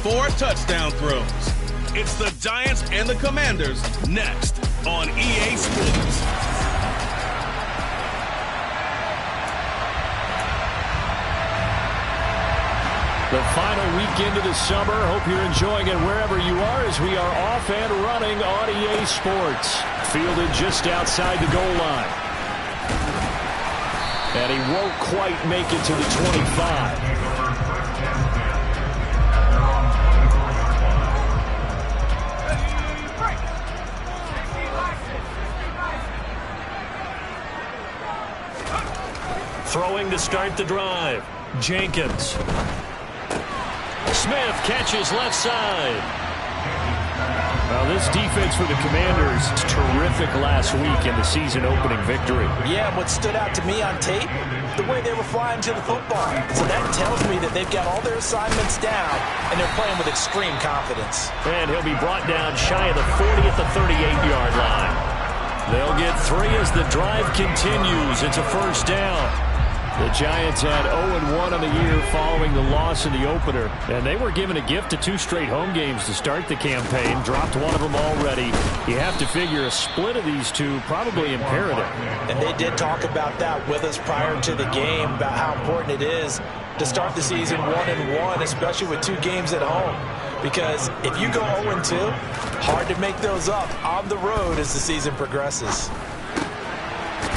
4 touchdown throws. It's the Giants and the Commanders next on EA Sports. The final weekend of the summer. Hope you're enjoying it wherever you are as we are off and running on EA Sports. Fielded just outside the goal line. And he won't quite make it to the 25. Throwing to start the drive. Jenkins. Smith catches left side. Well, this defense for the Commanders is terrific last week in the season-opening victory. Yeah, and what stood out to me on tape, the way they were flying to the football. So that tells me that they've got all their assignments down, and they're playing with extreme confidence. And he'll be brought down shy of the 40 at the 38-yard line. They'll get 3 as the drive continues. It's a first down. The Giants had 0-1 on the year following the loss in the opener, and they were given a gift of 2 straight home games to start the campaign. Dropped one of them already. You have to figure a split of these 2 probably imperative. And they did talk about that with us prior to the game, about how important it is to start the season 1-1, especially with 2 games at home. Because if you go 0-2, hard to make those up on the road as the season progresses.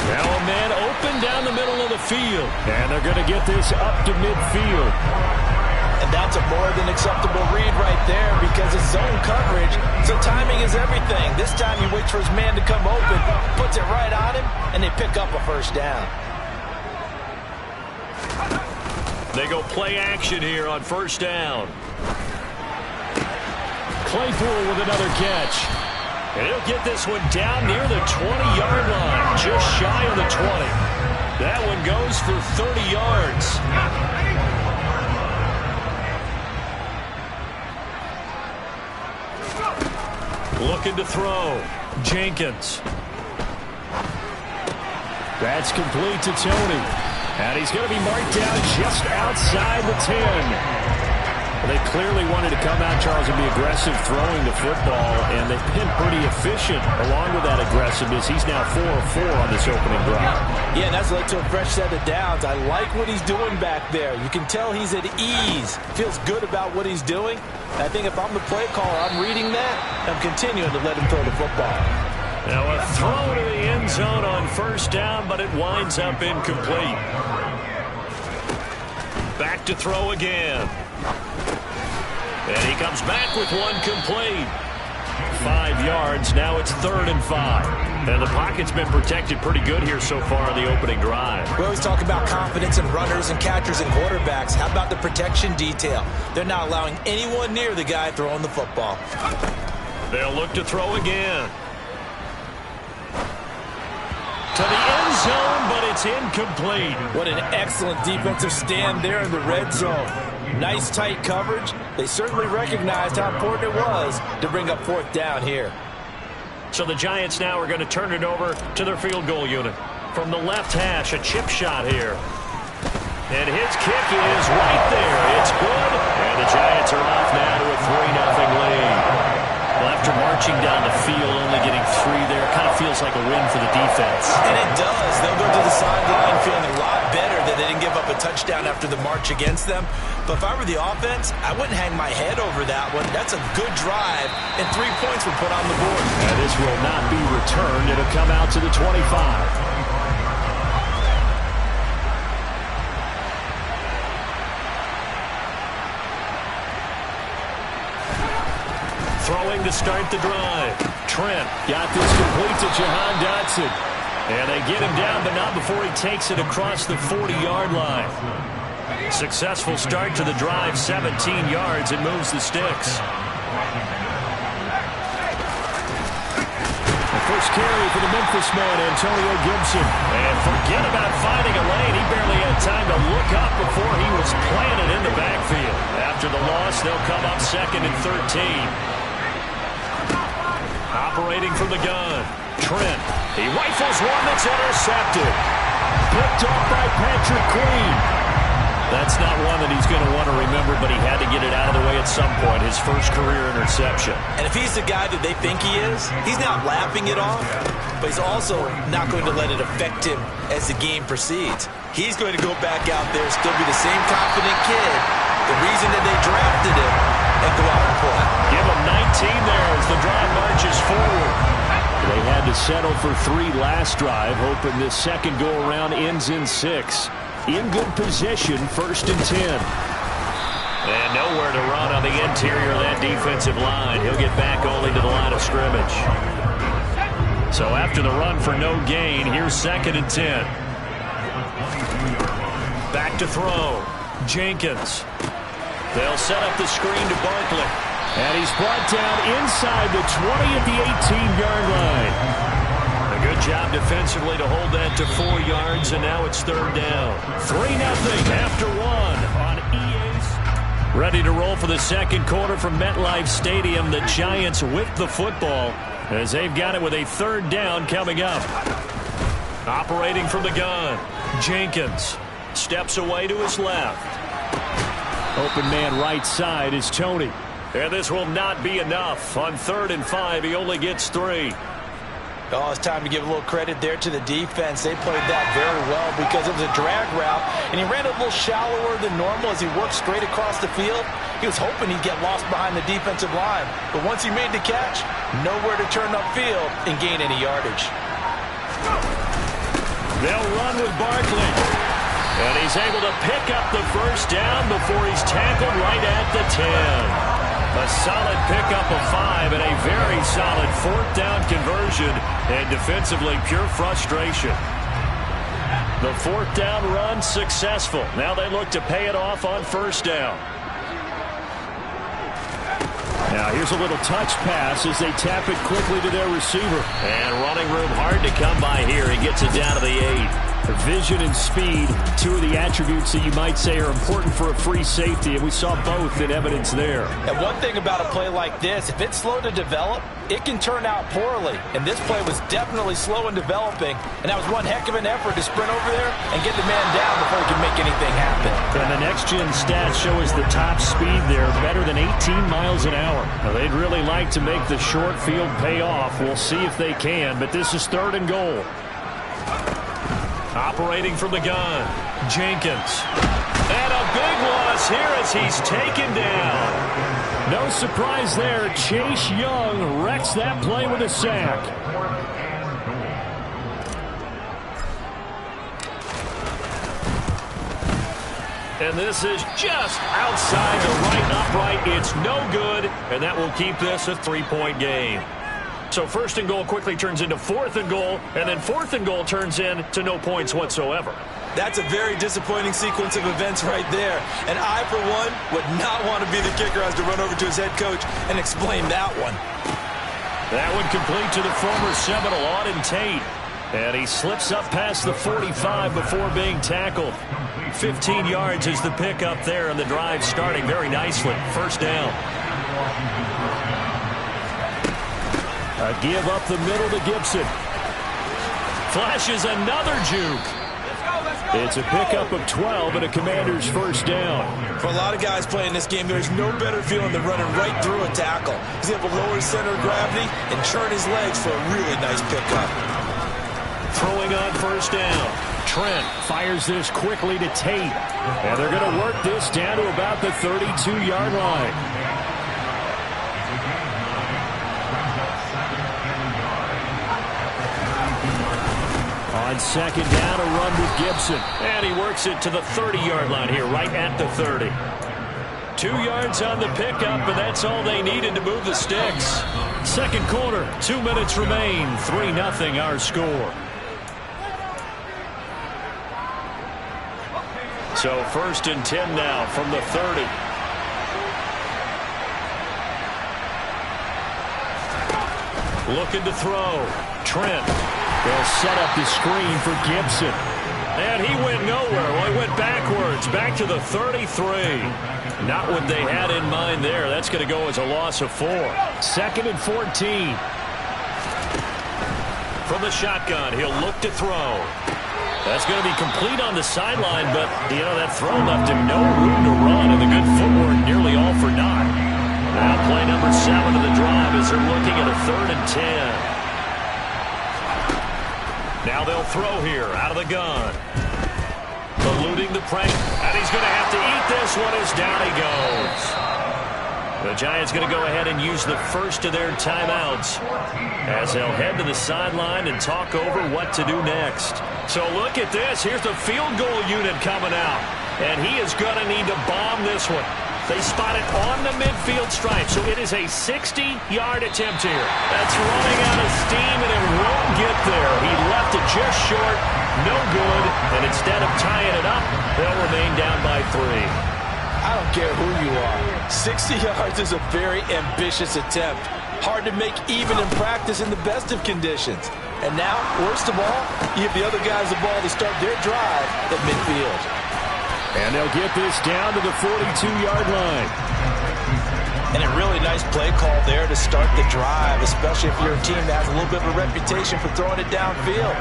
Now a man open down the middle of the field. And they're going to get this up to midfield. And that's a more than acceptable read right there because it's zone coverage, so timing is everything. This time he waits for his man to come open, puts it right on him, and they pick up a first down. They go play action here on first down. Claypool with another catch. And he'll get this one down near the 20-yard line, just shy of the 20. That one goes for 30 yards. Looking to throw. Jenkins. That's complete to Tony. And he's going to be marked down just outside the 10. They clearly wanted to come out, Charles, and be aggressive throwing the football, and they've been pretty efficient along with that aggressiveness. He's now 4 of 4 on this opening drive. Yeah, and that's led to a fresh set of downs. I like what he's doing back there. You can tell he's at ease, feels good about what he's doing. I think if I'm the play caller, I'm reading that, I'm continuing to let him throw the football. Now a throw to the end zone on first down, but it winds up incomplete. Back to throw again. And he comes back with one complete. 5 yards. Now it's 3rd and 5. And the pocket's been protected pretty good here so far on the opening drive. We always talk about confidence in runners and catchers and quarterbacks. How about the protection detail? They're not allowing anyone near the guy throwing the football. They'll look to throw again. To the end zone, but it's incomplete. What an excellent defensive stand there in the red zone. Nice tight coverage. They certainly recognized how important it was to bring up 4th down here. So the Giants now are going to turn it over to their field goal unit. From the left hash, a chip shot here. And his kick is right there. It's good. And the Giants are off now to a 3-0 lead. Well, after marching down the field, only getting 3 there, kind of feels like a win for the defense. And it does. They'll go to the sideline feeling a lot better that they didn't give up a touchdown after the march against them. But if I were the offense, I wouldn't hang my head over that one. That's a good drive, and 3 points were put on the board. And this will not be returned. It'll come out to the 25. Throwing to start the drive. Trent got this complete to Jahan Dotson. And they get him down, but not before he takes it across the 40-yard line. Successful start to the drive, 17 yards, and moves the sticks. The first carry for the Memphis man, Antonio Gibson. And forget about finding a lane. He barely had time to look up before he was planted in the backfield. After the loss, they'll come up 2nd and 13. Operating from the gun. Trent. He rifles one that's intercepted. Picked off by Patrick Queen. That's not one that he's going to want to remember, but he had to get it out of the way at some point, his first career interception. And if he's the guy that they think he is, he's not laughing it off, but he's also not going to let it affect him as the game proceeds. He's going to go back out there, still be the same confident kid, the reason that they drafted him, and go out and play. Give him 19 there as the drive marches forward. They had to settle for 3 last drive, hoping this second go-around ends in 6. In good position, 1st and 10. And nowhere to run on the interior of that defensive line. He'll get back only to the line of scrimmage. So after the run for no gain, here's 2nd and 10. Back to throw. Jenkins. They'll set up the screen to Barkley. And he's brought down inside the 20 at the 18-yard line. A good job defensively to hold that to 4 yards, and now it's 3rd down. 3-0 after 1 on EA's. Ready to roll for the second quarter from MetLife Stadium. The Giants with the football as they've got it with a 3rd down coming up. Operating from the gun, Jenkins steps away to his left. Open man right side is Tony. And this will not be enough. On 3rd and 5, he only gets 3. Oh, it's time to give a little credit there to the defense. They played that very well because it was a drag route, and he ran a little shallower than normal as he worked straight across the field. He was hoping he'd get lost behind the defensive line, but once he made the catch, nowhere to turn upfield and gain any yardage. They'll run with Barkley, and he's able to pick up the 1st down before he's tackled right at the 10. A solid pickup of 5 and a very solid 4th down conversion, and defensively pure frustration. The 4th down run successful. Now they look to pay it off on 1st down. Now here's a little touch pass as they tap it quickly to their receiver. And running room hard to come by here. He gets it down to the 8. Vision and speed, 2 of the attributes that you might say are important for a free safety, and we saw both in evidence there. And one thing about a play like this, if it's slow to develop, it can turn out poorly. And this play was definitely slow in developing, and that was one heck of an effort to sprint over there and get the man down before he can make anything happen. And the next-gen stats show us the top speed there, better than 18 miles an hour. Now, they'd really like to make the short field pay off. We'll see if they can, but this is 3rd and goal. Operating from the gun, Jenkins. And a big loss here as he's taken down. No surprise there. Chase Young wrecks that play with a sack. And this is just outside the right upright. It's no good, and that will keep this a 3-point game. So 1st and goal quickly turns into 4th and goal, and then 4th and goal turns into no points whatsoever. That's a very disappointing sequence of events right there. And I, for one, would not want to be the kicker as to run over to his head coach and explain that one. That one complete to the former Seminole, Auden Tate. And he slips up past the 45 before being tackled. 15 yards is the pickup there, and the drive starting very nicely. 1st down. A give up the middle to Gibson. Flashes another juke. It's a pickup of 12 and a Commander's 1st down. For a lot of guys playing this game, there's no better feeling than running right through a tackle. He's able to lower his center of gravity and churn his legs for a really nice pickup. Throwing on 1st down. Trent fires this quickly to Tate. And they're going to work this down to about the 32-yard line. On 2nd down, a run with Gibson. And he works it to the 30-yard line here, right at the 30. 2 yards on the pickup, and that's all they needed to move the sticks. Second quarter, 2 minutes remain. 3-0 our score. So 1st and 10 now from the 30. Looking to throw. Trent. They'll set up the screen for Gibson. And he went nowhere. Well, he went backwards, back to the 33. Not what they had in mind there. That's going to go as a loss of 4. 2nd and 14. From the shotgun, he'll look to throw. That's going to be complete on the sideline, but, you know, that throw left him no room to run, and the good footwork nearly all for naught. Now play number 7 of the drive as they're looking at a 3rd and 10. Now they'll throw here out of the gun. Eluding the pressure, and he's going to have to eat this one as down he goes. The Giants going to go ahead and use the first of their timeouts as they'll head to the sideline and talk over what to do next. So look at this. Here's the field goal unit coming out, and he is going to need to bomb this one. They spot it on the midfield stripe, so it is a 60-yard attempt here. That's running out of steam, and it won't get there. He left it just short, no good, and instead of tying it up, they'll remain down by 3. I don't care who you are. 60 yards is a very ambitious attempt. Hard to make even in practice in the best of conditions. And now, worst of all, you give the other guys the ball to start their drive at midfield. And they'll get this down to the 42-yard line. And a really nice play call there to start the drive, especially if you're a team that has a little bit of a reputation for throwing it downfield.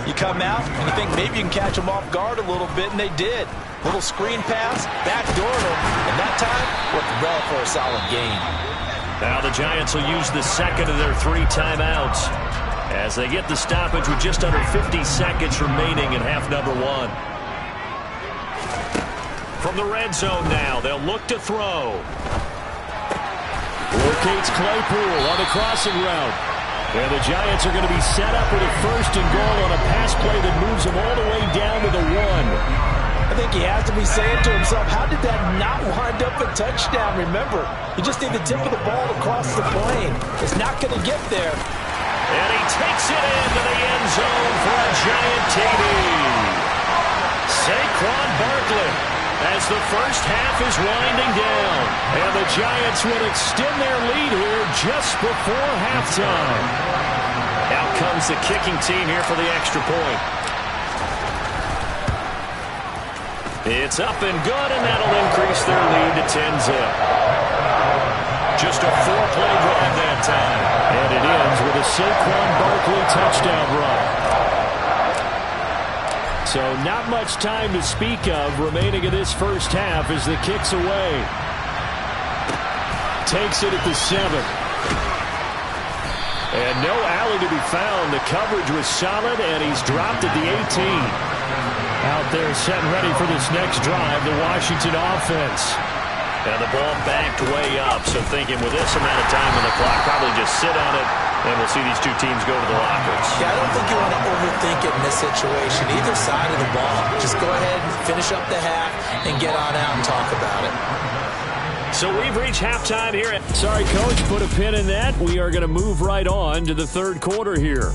You come out and you think maybe you can catch them off guard a little bit, and they did. Little screen pass, backdoor them, and that time worked well for a solid gain. Now the Giants will use the second of their 3 timeouts as they get the stoppage with just under 50 seconds remaining in half number 1. From the red zone now, they'll look to throw. Locates Claypool on the crossing route. And the Giants are going to be set up with a 1st and goal on a pass play that moves them all the way down to the 1. I think he has to be saying to himself, how did that not wind up a touchdown? Remember, you just need the tip of the ball to cross the plane. It's not going to get there. And he takes it into the end zone for a Giant TD. Saquon Barkley as the first half is winding down. And the Giants will extend their lead here just before halftime. Out comes the kicking team here for the extra point. It's up and good, and that'll increase their lead to 10-zip. Just a 4-play drive that time. And it ends with a Saquon Barkley touchdown run. So not much time to speak of remaining in this first half as the kick's away. Takes it at the 7. And no alley to be found. The coverage was solid, and he's dropped at the 18. Out there set and ready for this next drive, the Washington offense. And the ball backed way up, so thinking with this amount of time on the clock, probably just sit on it, and we'll see these two teams go to the lockers. Yeah, I don't think you want to overthink it in this situation. Either side of the ball, just go ahead and finish up the half and get on out and talk about it. So we've reached halftime here. Sorry, Coach, put a pin in that. We are going to move right on to the 3rd quarter here.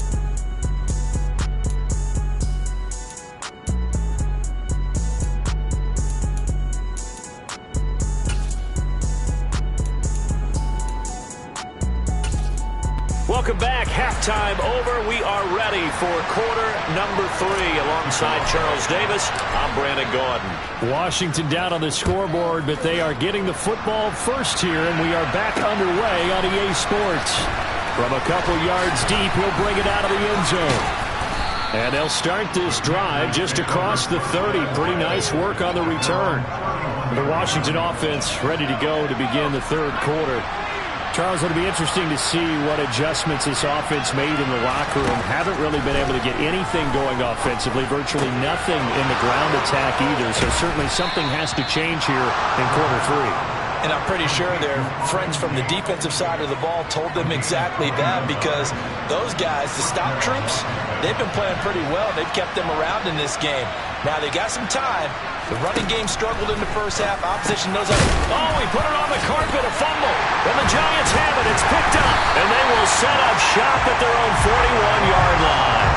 Welcome back. Halftime over. We are ready for quarter number 3. Alongside Charles Davis, I'm Brandon Gaudin. Washington down on the scoreboard, but they are getting the football first here, and we are back underway on EA Sports. From a couple yards deep, he'll bring it out of the end zone. And they'll start this drive just across the 30. Pretty nice work on the return. The Washington offense ready to go to begin the 3rd quarter. Charles, it'll be interesting to see what adjustments this offense made in the locker room. Haven't really been able to get anything going offensively, virtually nothing in the ground attack either. So certainly something has to change here in quarter 3. And I'm pretty sure their friends from the defensive side of the ball told them exactly that, because those guys, the stop troops, they've been playing pretty well. They've kept them around in this game. Now they got some time. The running game struggled in the first half. Opposition knows how to... Oh, he put it on the carpet, a fumble. And the Giants have it. It's picked up. And they will set up shop at their own 41-yard line.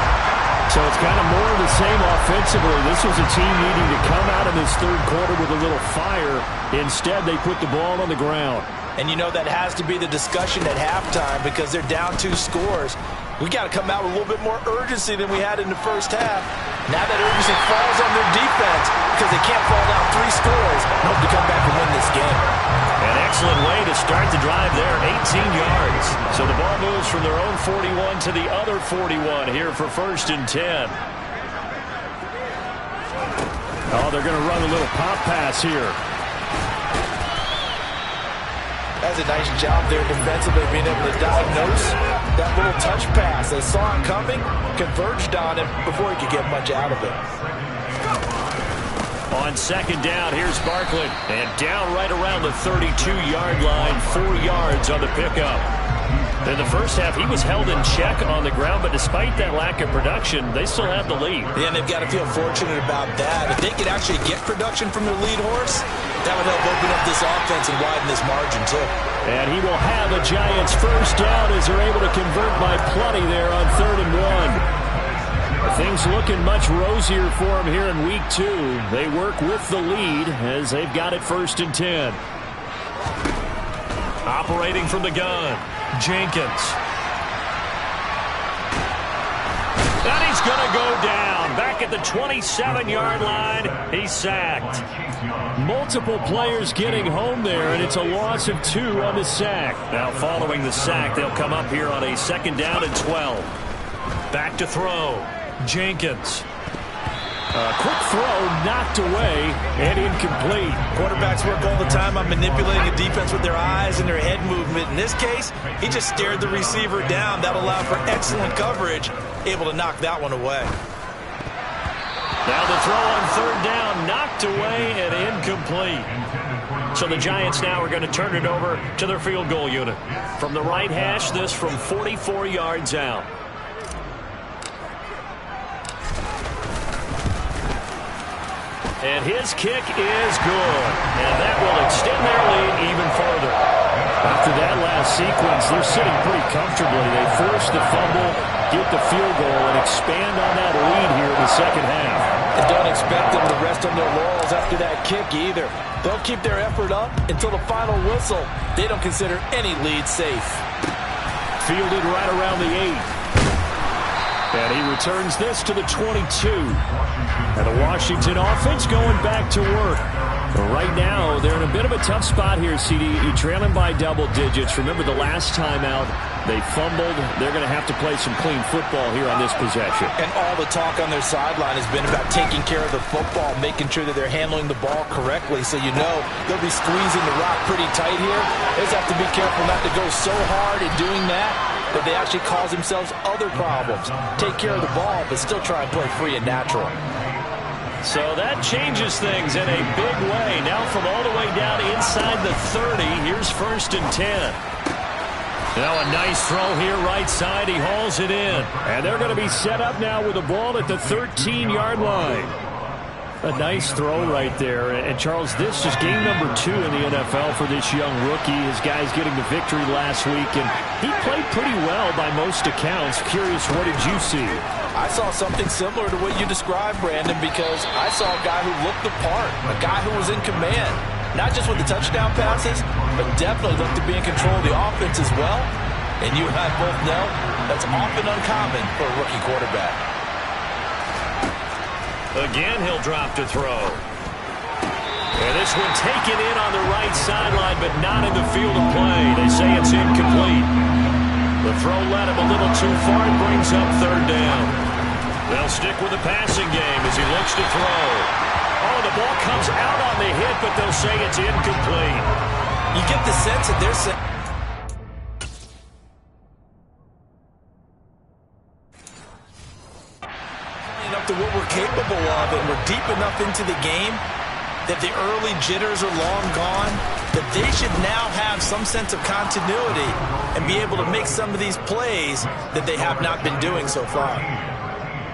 So it's kind of more of the same offensively. This was a team needing to come out in this 3rd quarter with a little fire. Instead, they put the ball on the ground. And you know that has to be the discussion at halftime, because they're down 2 scores. We got to come out with a little bit more urgency than we had in the first half. Now that urgency falls on their defense because they can't fall down 3 scores and hope to come back and win this game. An excellent way to start the drive there, 18 yards. So the ball moves from their own 41 to the other 41 here for 1st and 10. Oh, they're going to run a little pop pass here. That's a nice job there defensively, being able to diagnose that little touch pass. They saw it coming, converged on him before he could get much out of it. On second down, here's Barkley. And down right around the 32-yard line, 4 yards on the pickup. In the first half, he was held in check on the ground, but despite that lack of production, they still have the lead. Yeah, and they've got to feel fortunate about that. If they could actually get production from their lead horse, that would help open up this offense and widen this margin, too. And he will have a Giants first down as they're able to convert by plenty there on 3rd and 1. Things looking much rosier for him here in week 2. They work with the lead as they've got it 1st and 10. Operating from the gun, Jenkins. And he's going to go down. Back at the 27-yard line, he's sacked. Multiple players getting home there, and it's a loss of 2 on the sack. Now following the sack, they'll come up here on a 2nd down and 12. Back to throw, Jenkins. Quick throw, knocked away, and incomplete. Quarterbacks work all the time on manipulating a defense with their eyes and their head movement. In this case, he just stared the receiver down. That allowed for excellent coverage, able to knock that one away. Now the throw on 3rd down, knocked away and incomplete. So the Giants now are going to turn it over to their field goal unit. From the right hash, this from 44 yards out. And his kick is good. And that will extend their lead even further. After that last sequence, they're sitting pretty comfortably. They force the fumble, get the field goal, and expand on that lead here in the second half. And don't expect them to rest on their laurels after that kick either. They'll keep their effort up until the final whistle. They don't consider any lead safe. Fielded right around the 8. And he returns this to the 22. And the Washington offense going back to work. But right now, they're in a bit of a tough spot here, CD. You're trailing by double digits. Remember the last time out, they fumbled. They're going to have to play some clean football here on this possession. And all the talk on their sideline has been about taking care of the football, making sure that they're handling the ball correctly. So you know they'll be squeezing the rock pretty tight here. They just have to be careful not to go so hard in doing that they actually cause themselves other problems. Take care of the ball, but still try and play free and natural. So that changes things in a big way. Now from all the way down inside the 30, here's 1st and 10. Now a nice throw here right side. He hauls it in. And they're going to be set up now with the ball at the 13-yard line. A nice throw right there. And Charles, this is game number 2 in the NFL for this young rookie. His guys getting the victory last week, and he played pretty well by most accounts. Curious, what did you see? I saw something similar to what you described, Brandon, because I saw a guy who looked the part, a guy who was in command. Not just with the touchdown passes, but definitely looked to be in control of the offense as well. And you and I both know that's often uncommon for a rookie quarterback. Again, he'll drop to throw. And this one taken in on the right sideline, but not in the field of play. They say it's incomplete. The throw led him a little too far and brings up 3rd down. They'll stick with the passing game as he looks to throw. Oh, the ball comes out on the hit, but they'll say it's incomplete. You get the sense that they're saying up to what we're capable of, and we're deep enough into the game that the early jitters are long gone, that they should now have some sense of continuity and be able to make some of these plays that they have not been doing so far.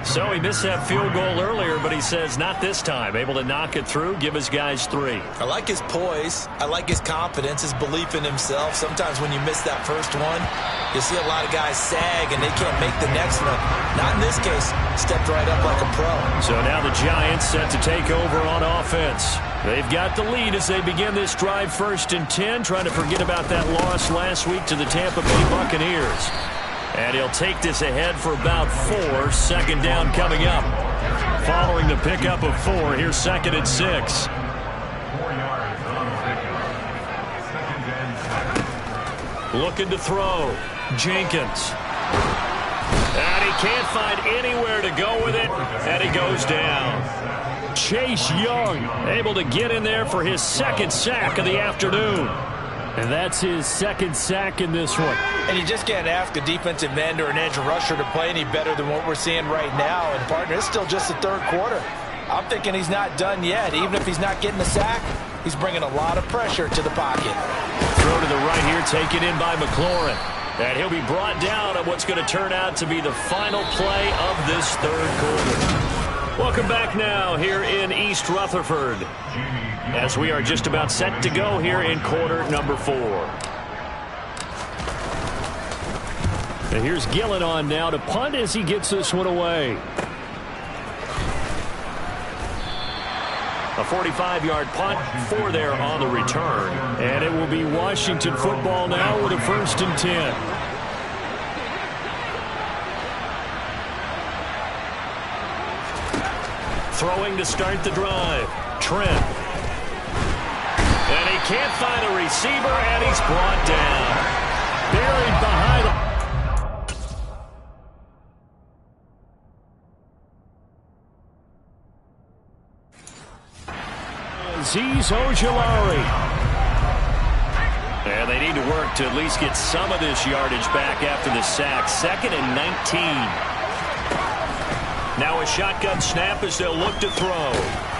So he missed that field goal earlier, but he says not this time. Able to knock it through, give his guys 3. I like his poise. I like his confidence, his belief in himself. Sometimes when you miss that first one, you see a lot of guys sag and they can't make the next one. Not in this case. Stepped right up like a pro. So now the Giants set to take over on offense. They've got the lead as they begin this drive 1st and 10, trying to forget about that loss last week to the Tampa Bay Buccaneers. And he'll take this ahead for about 4. 2nd down coming up. Following the pickup of 4, here's 2nd and 6. Looking to throw. Jenkins. And he can't find anywhere to go with it, and he goes down. Chase Young able to get in there for his second sack of the afternoon. And that's his second sack in this one. And you just can't ask a defensive end or an edge rusher to play any better than what we're seeing right now. And, partner, it's still just the third quarter. I'm thinking he's not done yet. Even if he's not getting a sack, he's bringing a lot of pressure to the pocket. Throw to the right here, taken in by McLaurin. And he'll be brought down on what's going to turn out to be the final play of this third quarter. Welcome back now here in East Rutherford, as we are just about set to go here in quarter number 4. And here's Gillen on now to punt as he gets this one away. A 45-yard punt, 4 there on the return. And it will be Washington football now with a 1st and 10. Throwing to start the drive. Trent. And he can't find a receiver, and he's brought down. Buried behind him. Azeez Ojulari. And they need to work to at least get some of this yardage back after the sack. 2nd and 19. Now a shotgun snap as they'll look to throw.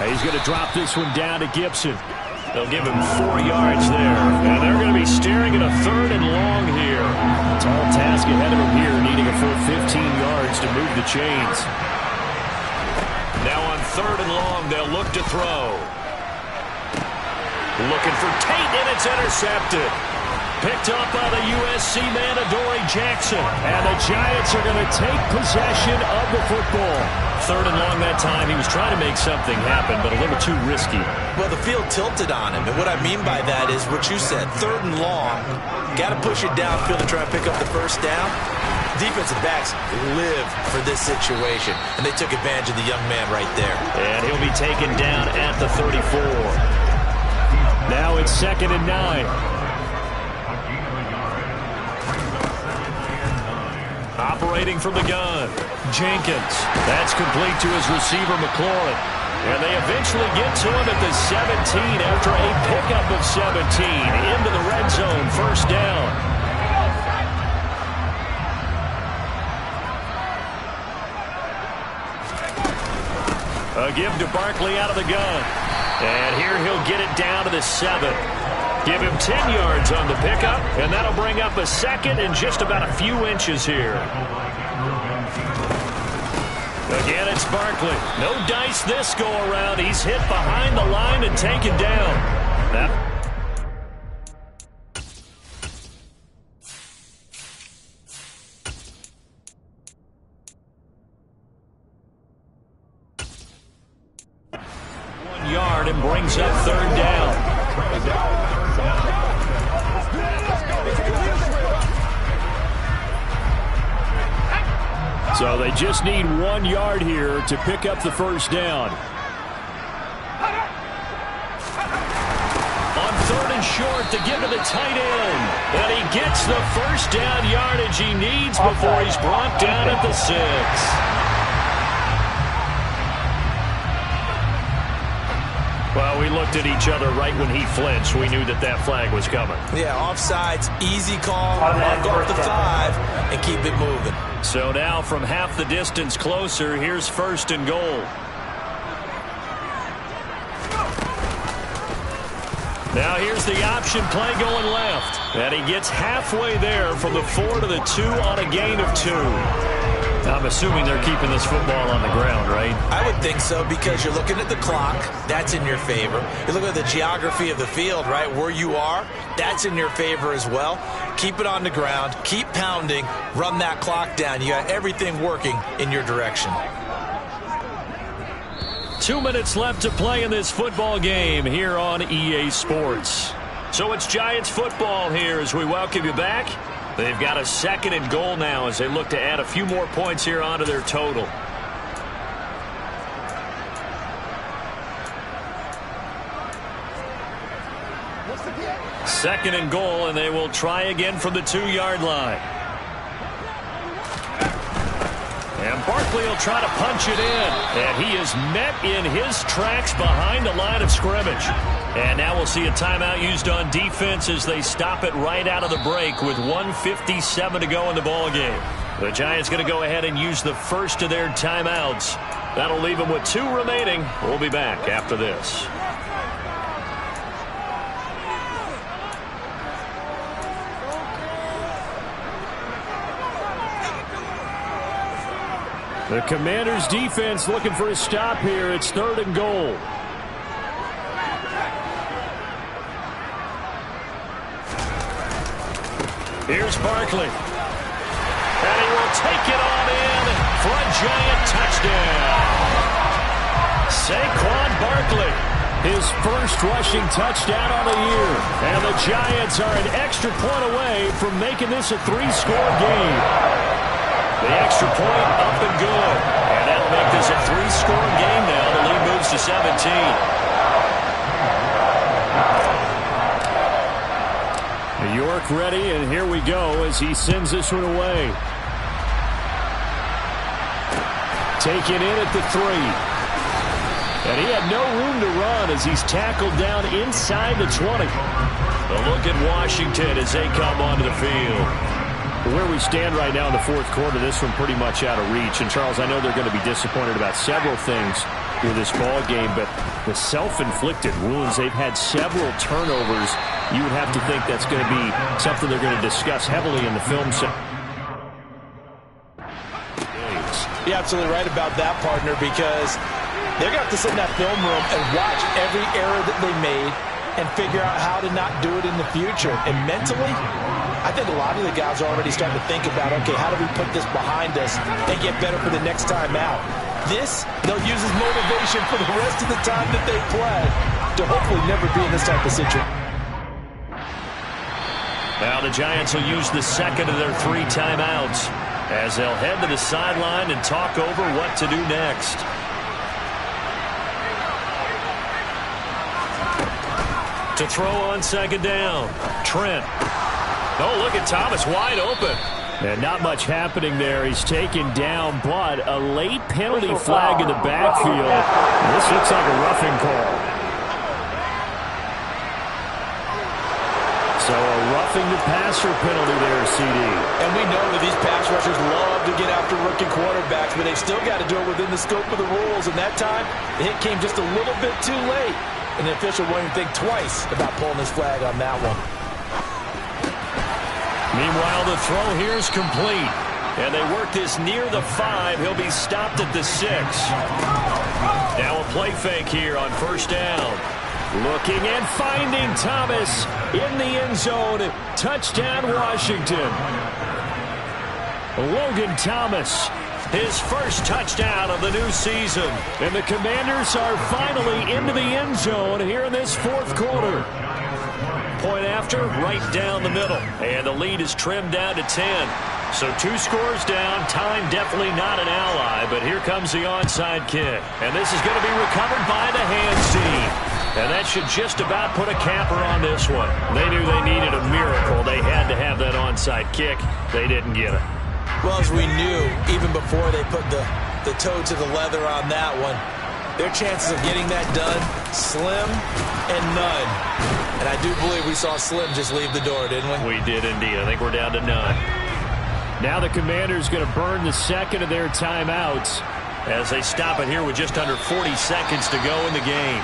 He's going to drop this one down to Gibson. They'll give him 4 yards there. And they're going to be staring at a 3rd and long here. Tall task ahead of him here, needing a full 15 yards to move the chains. Now on 3rd and long, they'll look to throw. Looking for Tate, and it's intercepted. Picked up by the USC man, Adoree Jackson. And the Giants are going to take possession of the football. 3rd and long that time. He was trying to make something happen, but a little too risky. Well, the field tilted on him. And what I mean by that is what you said. 3rd and long. Got to push it downfield to try and pick up the first down. Defensive backs live for this situation. And they took advantage of the young man right there. And he'll be taken down at the 34. Now it's 2nd and 9. Operating from the gun, Jenkins. That's complete to his receiver, McLaurin. And they eventually get to him at the 17 after a pickup of 17 into the red zone, 1st down. A give to Barkley out of the gun. And here he'll get it down to the 7. Give him 10 yards on the pickup, and that'll bring up a 2nd and just about a few inches here. Again, it's Barkley. No dice this go-around. He's hit behind the line and taken down. Yard and brings up 3rd down. So they just need 1 yard here to pick up the 1st down. On 3rd and short to give to the tight end. And he gets the 1st down yardage he needs before he's brought down at the 6. Well, we looked at each other right when he flinched. We knew that that flag was coming. Yeah, offsides, easy call. Mark off the 5 and keep it moving. So now from half the distance closer, here's 1st and goal. Now here's the option play going left. And he gets halfway there from the 4 to the 2 on a gain of 2. I'm assuming they're keeping this football on the ground, right? I would think so, because you're looking at the clock. That's in your favor. You're looking at the geography of the field, right? Where you are, that's in your favor as well. Keep it on the ground. Keep pounding. Run that clock down. You got everything working in your direction. 2 minutes left to play in this football game here on EA Sports. So it's Giants football here as we welcome you back. They've got a 2nd and goal now as they look to add a few more points here onto their total. Second and goal, and they will try again from the 2-yard line. And Barkley will try to punch it in. And he is met in his tracks behind the line of scrimmage. And now we'll see a timeout used on defense as they stop it right out of the break with 1:57 to go in the ballgame. The Giants going to go ahead and use the first of their timeouts. That'll leave them with 2 remaining. We'll be back after this. The Commanders' defense looking for a stop here. It's 3rd and goal. Here's Barkley. And he will take it on in for a Giant touchdown. Saquon Barkley, his first rushing touchdown on the year. And the Giants are an extra point away from making this a 3-score game. The extra point up and good. And that'll make this a 3-score game now. The lead moves to 17. New York ready, and here we go as he sends this one away. Taken in at the 3. And he had no room to run as he's tackled down inside the 20. A look at Washington as they come onto the field. Where we stand right now in the 4th quarter, this one pretty much out of reach. And, Charles, I know they're going to be disappointed about several things with this ball game, but the self-inflicted wounds, they've had several turnovers. You would have to think that's going to be something they're going to discuss heavily in the film set. You're absolutely right about that, partner, because they're going to have to sit in that film room and watch every error that they made and figure out how to not do it in the future. And mentally, I think a lot of the guys are already starting to think about, okay, how do we put this behind us and get better for the next time out? This, they'll use as motivation for the rest of the time that they play to hopefully never be in this type of situation. Now the Giants will use the second of their 3 timeouts as they'll head to the sideline and talk over what to do next. To throw on 2nd down, Trent. Oh, look at Thomas wide open. And not much happening there. He's taken down, but a late penalty flag in the backfield. This looks like a roughing call. So a roughing the passer penalty there, CD. And we know that these pass rushers love to get after rookie quarterbacks, but they've still got to do it within the scope of the rules. And that time, the hit came just a little bit too late. And the official won't even think twice about pulling his flag on that one. Meanwhile, the throw here is complete. And they work this near the 5. He'll be stopped at the 6. Now a play fake here on 1st down. Looking and finding Thomas in the end zone. Touchdown, Washington. Logan Thomas, his first touchdown of the new season. And the Commanders are finally into the end zone here in this 4th quarter. Point after, right down the middle. And the lead is trimmed down to 10. So 2 scores down. Time definitely not an ally. But here comes the onside kick. And this is going to be recovered by the hands team. And that should just about put a capper on this one. They knew they needed a miracle. They had to have that onside kick. They didn't get it. Well, as we knew, even before they put the toe to the leather on that one, their chances of getting that done, slim and none. And I do believe we saw Slim just leave the door, didn't we? We did indeed. I think we're down to none. Now the Commanders going to burn the second of their timeouts as they stop it here with just under 40 seconds to go in the game.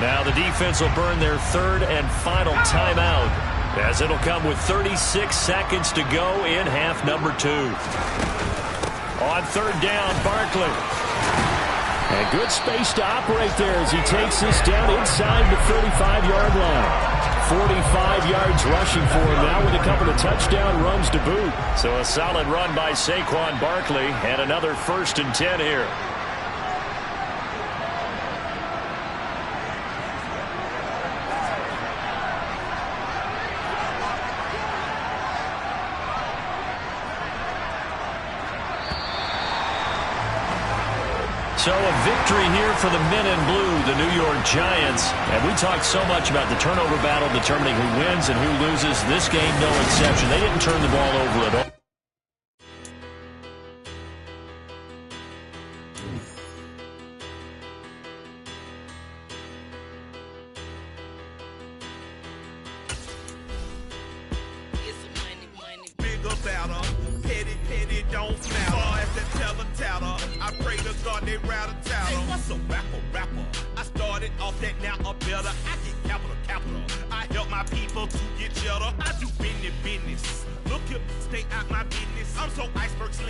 Now the defense will burn their 3rd and final timeout as it'll come with 36 seconds to go in half number 2. On 3rd down, Barkley. And good space to operate there as he takes this down inside the 35-yard line. 45 yards rushing for him now with a couple of touchdown runs to boot. So a solid run by Saquon Barkley and another 1st and 10 here. So a victory here for the men in blue, the New York Giants. And we talked so much about the turnover battle determining who wins and who loses. This game, no exception. They didn't turn the ball over at all. start they rat-a-tattle. Hey, what's a rapper? I started off that, now I'm better. I get capital. I help my people to get cheddar. I do business. Look here, stay out my business. I'm so iceberg slick.